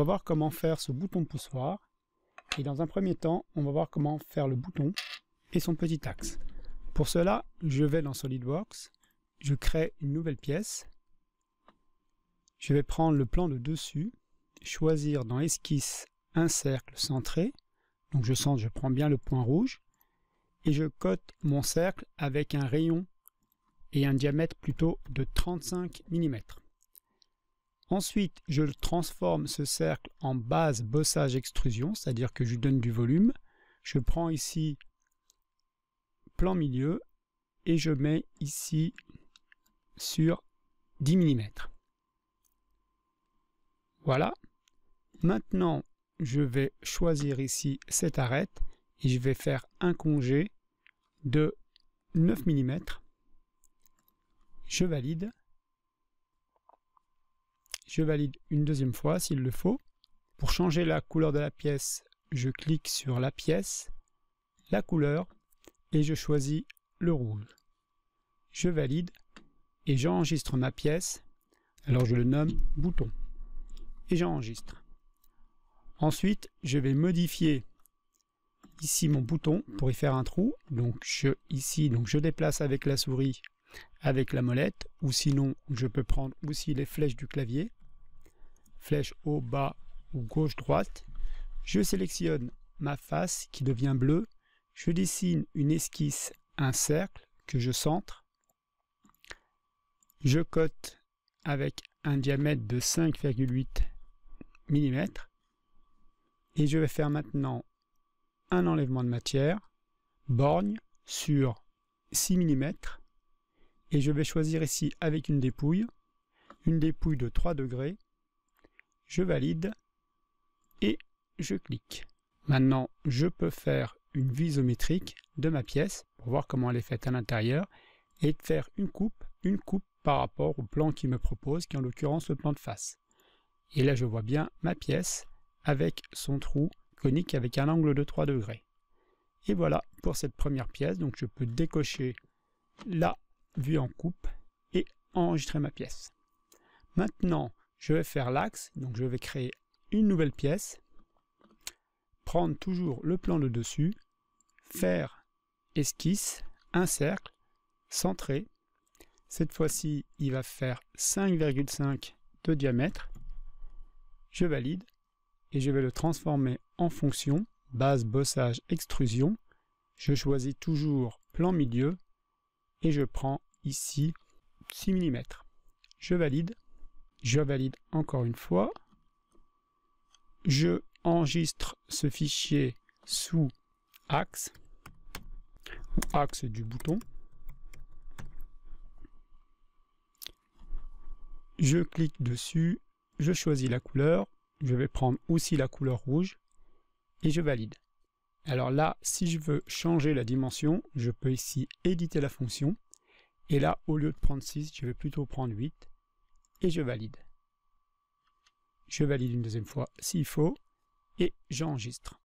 voir comment faire ce bouton poussoir. Et dans un premier temps, on va voir comment faire le bouton et son petit axe. Pour cela, je vais dans SolidWorks, je crée une nouvelle pièce. Je vais prendre le plan de dessus, choisir dans Esquisse un cercle centré. Donc je centre, je prends bien le point rouge. Et je cote mon cercle avec un rayon et un diamètre plutôt de 35 mm. Ensuite, je transforme ce cercle en base bossage extrusion, c'est-à-dire que je lui donne du volume. Je prends ici plan milieu et je mets ici sur 10 mm. Voilà. Maintenant, je vais choisir ici cette arête et je vais faire un congé de 9 mm. Je valide. Je valide une deuxième fois s'il le faut. Pour changer la couleur de la pièce, je clique sur la pièce, la couleur, et je choisis le rouge. Je valide et j'enregistre ma pièce. Alors je le nomme bouton. Et j'enregistre. Ensuite, je vais modifier ici mon bouton pour y faire un trou. Donc je déplace avec la souris, avec la molette, ou sinon je peux prendre aussi les flèches du clavier. Flèche haut, bas ou gauche, droite. Je sélectionne ma face qui devient bleue. Je dessine une esquisse, un cercle que je centre. Je cote avec un diamètre de 5,8 mm. Et je vais faire maintenant un enlèvement de matière, borgne sur 6 mm. Et je vais choisir ici avec une dépouille de 3 degrés. Je valide et je clique. Maintenant, je peux faire une vue isométrique de ma pièce pour voir comment elle est faite à l'intérieur et faire une coupe par rapport au plan qu'il me propose, qui est en l'occurrence le plan de face. Et là, je vois bien ma pièce avec son trou conique avec un angle de 3 degrés. Et voilà pour cette première pièce. Donc, je peux décocher la vue en coupe et enregistrer ma pièce. Maintenant, je vais faire l'axe, donc je vais créer une nouvelle pièce, prendre toujours le plan de dessus, faire esquisse, un cercle, centré. Cette fois-ci, il va faire 5,5 de diamètre. Je valide et je vais le transformer en fonction, base bossage extrusion. Je choisis toujours plan milieu et je prends ici 6 mm. Je valide. Je valide encore une fois. Je enregistre ce fichier sous axe, ou axe du bouton. Je clique dessus, je choisis la couleur. Je vais prendre aussi la couleur rouge et je valide. Alors là, si je veux changer la dimension, je peux ici éditer la fonction. Et là, au lieu de prendre 6, je vais plutôt prendre 8. Et je valide. Je valide une deuxième fois s'il faut et j'enregistre.